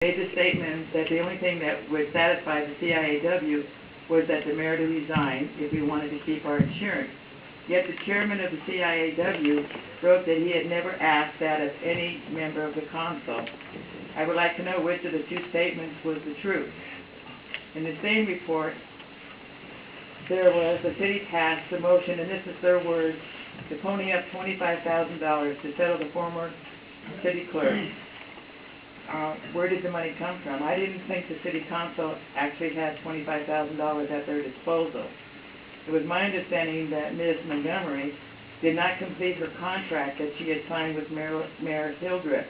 made the statement that the only thing that would satisfy the CIAW was that the mayor to resign if we wanted to keep our insurance. Yet the chairman of the CIAW wrote that he had never asked that of any member of the council. I would like to know which of the two statements was the truth. In the same report, there was the city passed the motion, and this is their words, to pony up $25,000 to settle the former city clerk. Where did the money come from? I didn't think the city council actually had $25,000 at their disposal. It was my understanding that Ms. Montgomery did not complete her contract that she had signed with Mayor Hildreth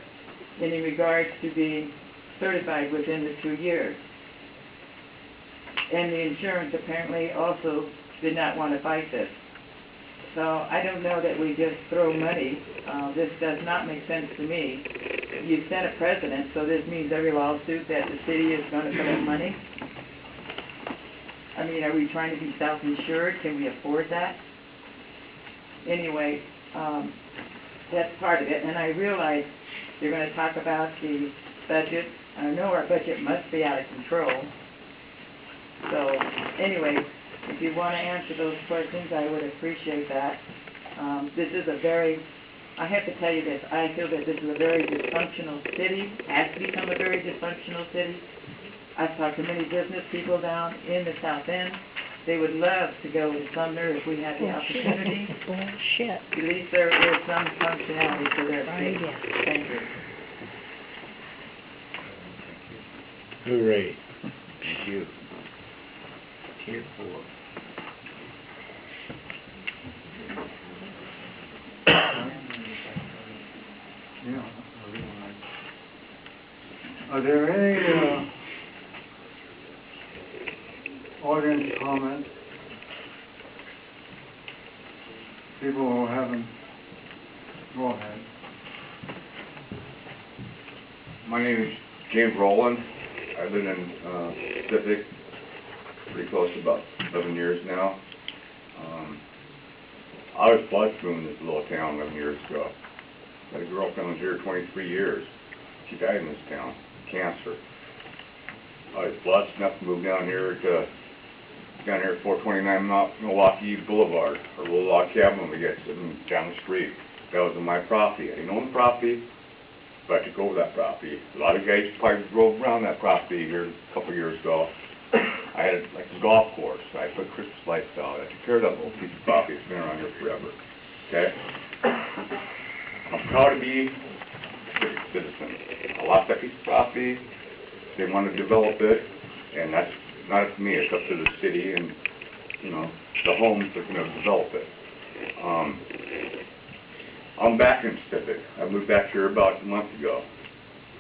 in regards to being certified within the 2 years. And the insurance apparently also did not want to fight this. So I don't know that we just throw money. This does not make sense to me. You've sent a president, so this means every lawsuit that the city is going to put up money. I mean, are we trying to be self-insured? Can we afford that? Anyway, that's part of it. And I realize you're going to talk about the budget. I know our budget must be out of control. So anyway, if you want to answer those questions, I would appreciate that. This is a very, I have to tell you this, I feel that this is a very dysfunctional city, has to become a very dysfunctional city. I've talked to many business people down in the South End. They would love to go to Sumner if we had the opportunity. Bullshit. At least there is some functionality to their city. Right, yeah. Thank you. Hooray. Thank you. Tier 4. Yeah. Are there any audience comments? People who haven't, go ahead. My name is James Rowland. I live in Pacific, pretty close to about 11 years now. I was blessed moving to this little town 11 years ago. I had a girlfriend who was here 23 years. She died in this town, cancer. I was blessed enough to move down here at 429 Milwaukee Boulevard, a little log cabin we got sitting down the street. That was on my property. I didn't own the property, but I took over that property. A lot of guys probably drove around that property here a couple years ago. I had like a golf course. I put Christmas lights out. I took care of that little piece of property. It's been around here forever. Okay? I'm proud to be a citizen. I lost that piece of property. They want to develop it, and that's not up to me. It's up to the city and, you know, the homes that are going to develop it. I'm back in Pacific. I moved back here about a month ago.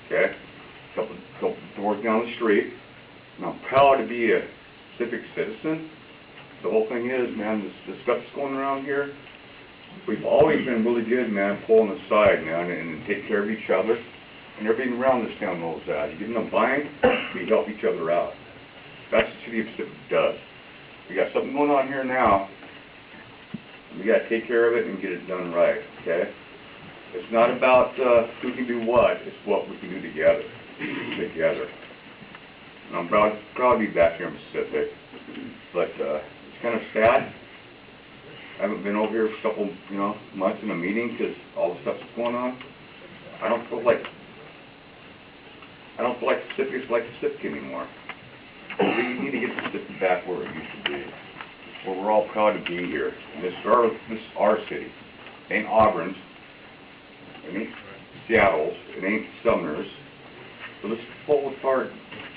Okay? Couple doors down the street. And I'm proud to be a civic citizen. The whole thing is, man, the stuff that's going around here, we've always been really good, man, pulling aside, man, and take care of each other. And everybody around this town knows that. You get in a bind, we help each other out. That's what the city of Pacific does. We got something going on here now. We got to take care of it and get it done right, okay? It's not about who can do what. It's what we can do together. And I'm proud to be back here in Pacific. But it's kind of sad. I haven't been over here for a couple, months in a meeting because all the stuff that's going on. I don't feel like Pacific's like Pacific anymore. We need to get Pacific back where it used to be, where we're all proud to be here. And this is our city. It ain't Auburn's. It ain't Seattle's. It ain't Sumner's. So let's pull apart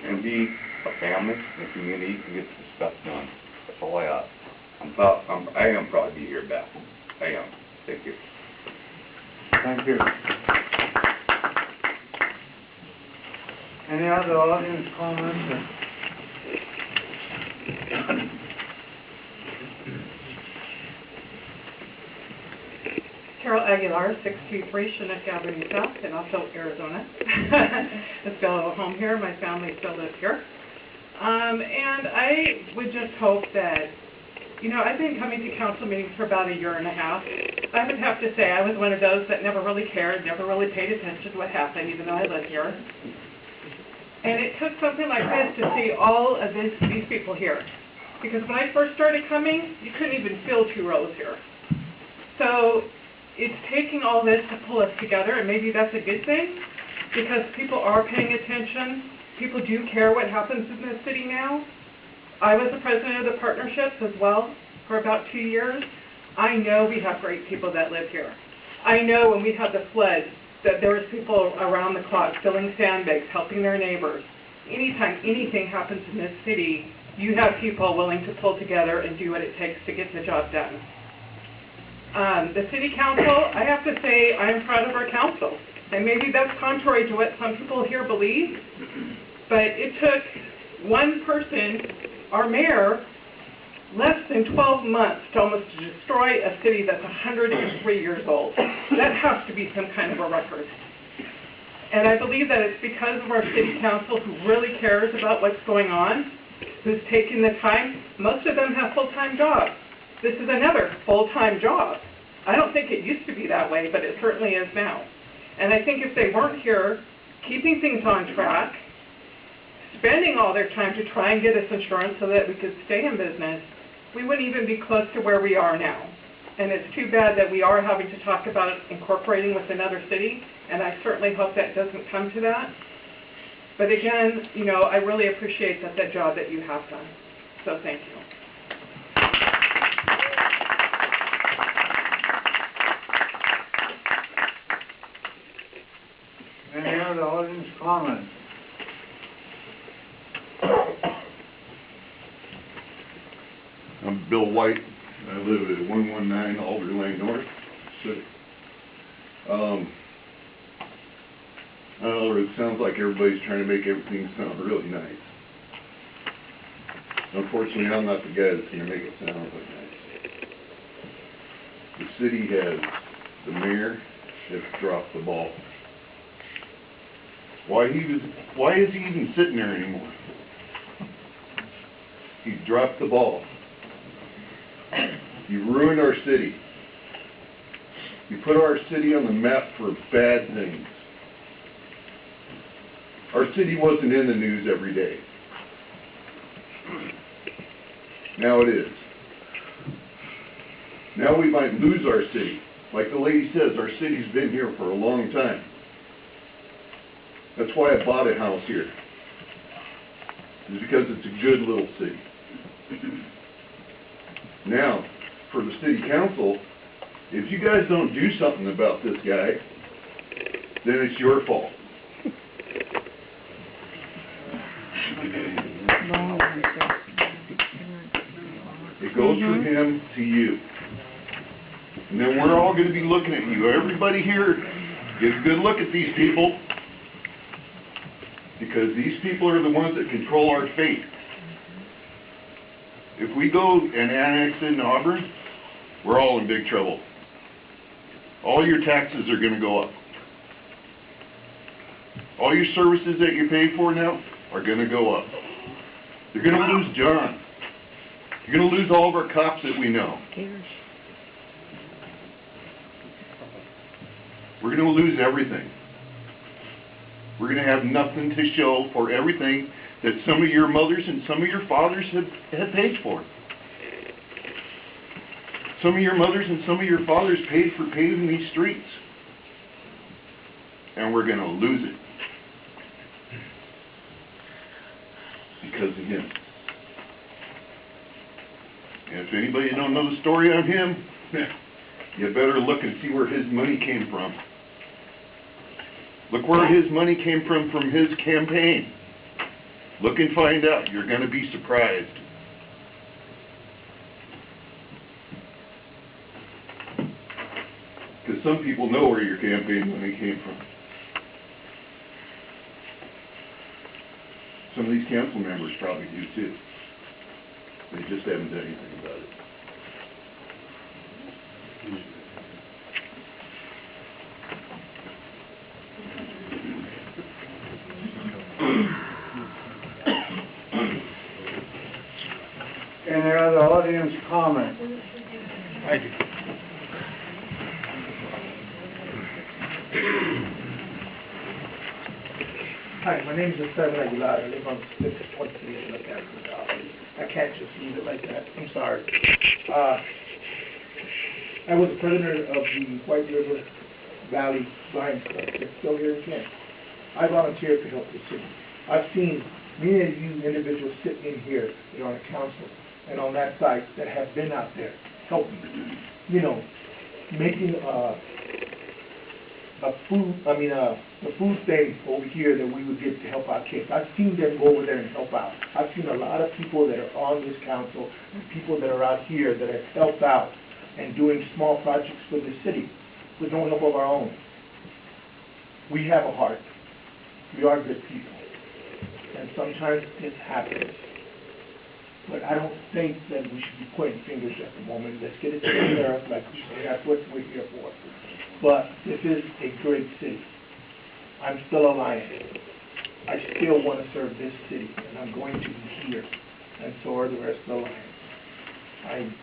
and be a family and a community and get this stuff done. That's all I have. I am proud to be here back. I am. Thank you. Thank you. Any other audience comments? Carol Aguilar, 623 Chinook Avenue South in Otto, Arizona. I still have a home here. My family still lives here. And I would just hope that, I've been coming to council meetings for about a year and a half. I would have to say I was one of those that never really cared, never really paid attention to what happened, even though I live here. And it took something like this to see all of these people here. Because when I first started coming, you couldn't even fill 2 rows here. So it's taking all this to pull us together, and maybe that's a good thing, because people are paying attention. People do care what happens in this city now. I was the president of the partnerships as well for about 2 years. I know we have great people that live here. I know when we had the flood that there was people around the clock filling sandbags, helping their neighbors. Anytime anything happens in this city, you have people willing to pull together and do what it takes to get the job done. The city council, I have to say, I am proud of our council. And maybe that's contrary to what some people here believe, but it took one person, our mayor, less than 12 months to almost destroy a city that's 103 years old. That has to be some kind of a record. And I believe that it's because of our city council who really cares about what's going on, who's taking the time. Most of them have full-time jobs. This is another full-time job. I don't think it used to be that way, but it certainly is now. And I think if they weren't here, keeping things on track, spending all their time to try and get us insurance so that we could stay in business, we wouldn't even be close to where we are now. And it's too bad that we are having to talk about incorporating with another city, and I certainly hope that doesn't come to that. But again, you know, I really appreciate that job that you have done. So thank you. Any other audience comments? I'm Bill White. I live at 119 Alder Lane North, City. I don't know, it sounds like everybody's trying to make everything sound really nice. Unfortunately, I'm not the guy that's going to make it sound really nice. The city has, the mayor has dropped the ball. Why is he even sitting there anymore? He dropped the ball. You ruined our city. You put our city on the map for bad things. Our city wasn't in the news every day. Now it is. Now we might lose our city. Like the lady says, our city's been here for a long time. That's why I bought a house here. It's because it's a good little city. Now, for the city council, if you guys don't do something about this guy, then it's your fault. It goes from him to you. And then we're all going to be looking at you. Everybody here, get a good look at these people. Because these people are the ones that control our fate. If we go and annex into Auburn, we're all in big trouble. All your taxes are going to go up. All your services that you pay for now are going to go up. You're going to lose John. You're going to lose all of our cops that we know. We're going to lose everything. We're going to have nothing to show for everything that some of your mothers and some of your fathers have paid for. Some of your mothers and some of your fathers paid for paving these streets. And we're going to lose it. Because of him. And if anybody don't know the story on him, you better look and see where his money came from. Look where his money came from his campaign. Look and find out. You're going to be surprised. Because some people know where your campaign money came from. Some of these council members probably do too. They just haven't done anything about it. Any other audience comment? I do. Hi, my name is Esteban Aguilar. I live on 623 in the Catholic Valley. I can't just leave it like that. I'm sorry. I was the president of the White River Valley Lions Club. It's still here again. I volunteer to help the city. I've seen many of you individuals sitting in here that are on the council and on that side that have been out there helping, making the food thing over here that we would get to help our kids. I've seen them go over there and help out. I've seen a lot of people that are on this council and people that are out here that have helped out and doing small projects for the city with no help of our own. We have a heart. We are good people. And sometimes it happens. But I don't think that we should be pointing fingers at the moment. Let's get it taken care of, like we say. That's what we're here for. But this is a great city. I'm still a Lion. I still want to serve this city, and I'm going to be here. And so are the rest of the Lions.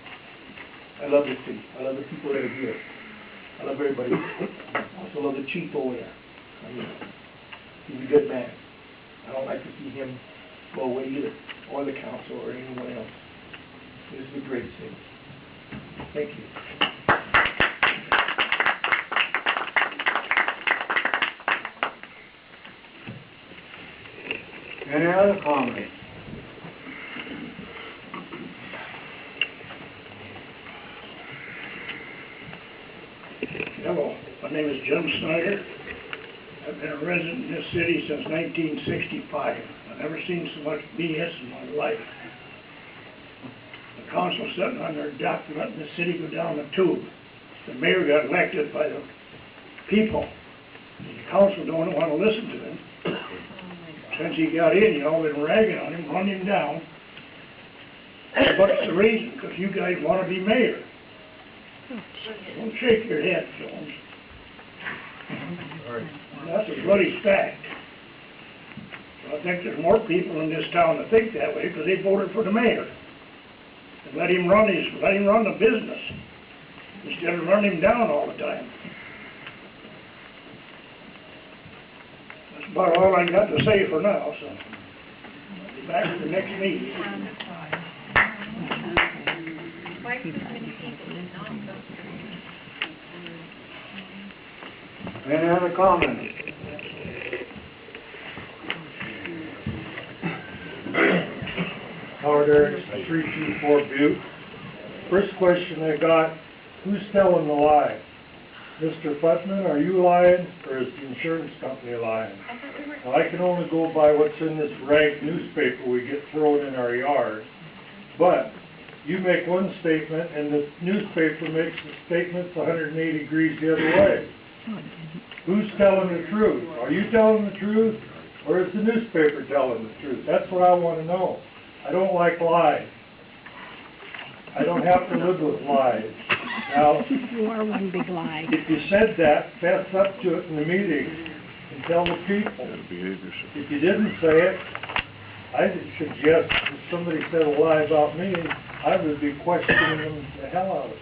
I love this city. I love the people that are here. I love everybody. I also love the chief over there. I mean, he's a good man. I don't like to see him go away either, or the council, or anyone else. This is a great city. Thank you. Any other comments? Hello, my name is Jim Snyder. I've been a resident in this city since 1965. I've never seen so much BS in my life. The council sitting on their duck and letting the city go down the tube. The mayor got elected by the people. The council don't want to listen to him. Since he got in, you all been ragging on him, running him down. What's the reason? Because you guys want to be mayor. Don't shake your head, Jones. That's a bloody fact. So I think there's more people in this town that think that way because they voted for the mayor. And let him run the business instead of running him down all the time. That's about all I got to say for now, so I'll be back at the next meeting. Any other comments? Howard Erickson, 324 Butte. First question I got, who's telling the lie? Mr. Putman, are you lying, or is the insurance company lying? Now, I can only go by what's in this rag newspaper we get thrown in our yard, but you make one statement, and the newspaper makes the statements 180 degrees the other way. Who's telling the truth? Are you telling the truth, or is the newspaper telling the truth? That's what I want to know. I don't like lies. I don't have to live with lies. Now, you are one big lie. if you said that, fess up to it in the meeting and tell the people. If you didn't say it, I would suggest if somebody said a lie about me, I would be questioning them the hell out of it.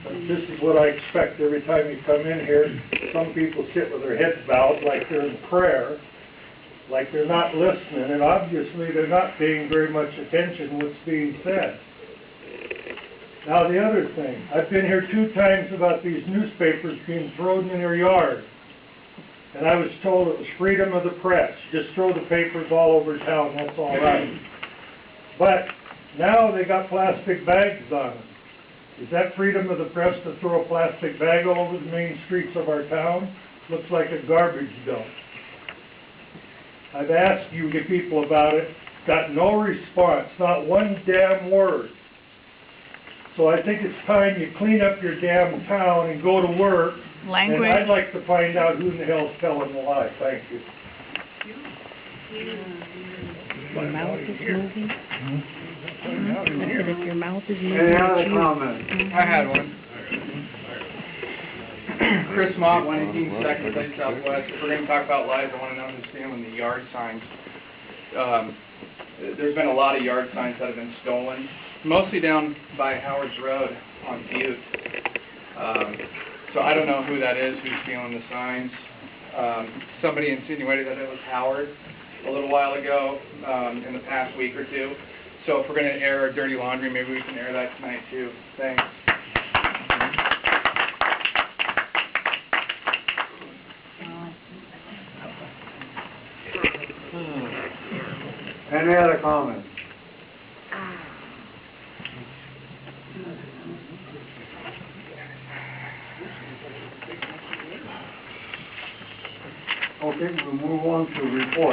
But this is what I expect every time you come in here. Some people sit with their heads bowed like they're in prayer, like they're not listening, and obviously they're not paying very much attention to what's being said. Now the other thing, I've been here 2 times about these newspapers being thrown in their yard, and I was told it was freedom of the press. Just throw the papers all over town, that's all right. But now they got plastic bags on them. Is that freedom of the press to throw a plastic bag all over the main streets of our town? Looks like a garbage dump. I've asked you people about it, got no response, not one damn word. So I think it's time you clean up your damn town and go to work. Language. And I'd like to find out who the hell's telling the lie. Thank you. Your mouth is moving. I said if your mouth is moving, Any other it's you. comments? I had one. Chris Mott, 118 Lane Southwest. If we're going to talk about lies, I want to know who's stealing the yard signs. There's been a lot of yard signs that have been stolen, mostly down by Howard's Road on Butte. So I don't know who that is, who's stealing the signs. Somebody insinuated that it was Howard a little while ago, in the past week or two. So if we're gonna air our dirty laundry, maybe we can air that tonight too. Thanks. Any other comments? Okay, we'll move on to report.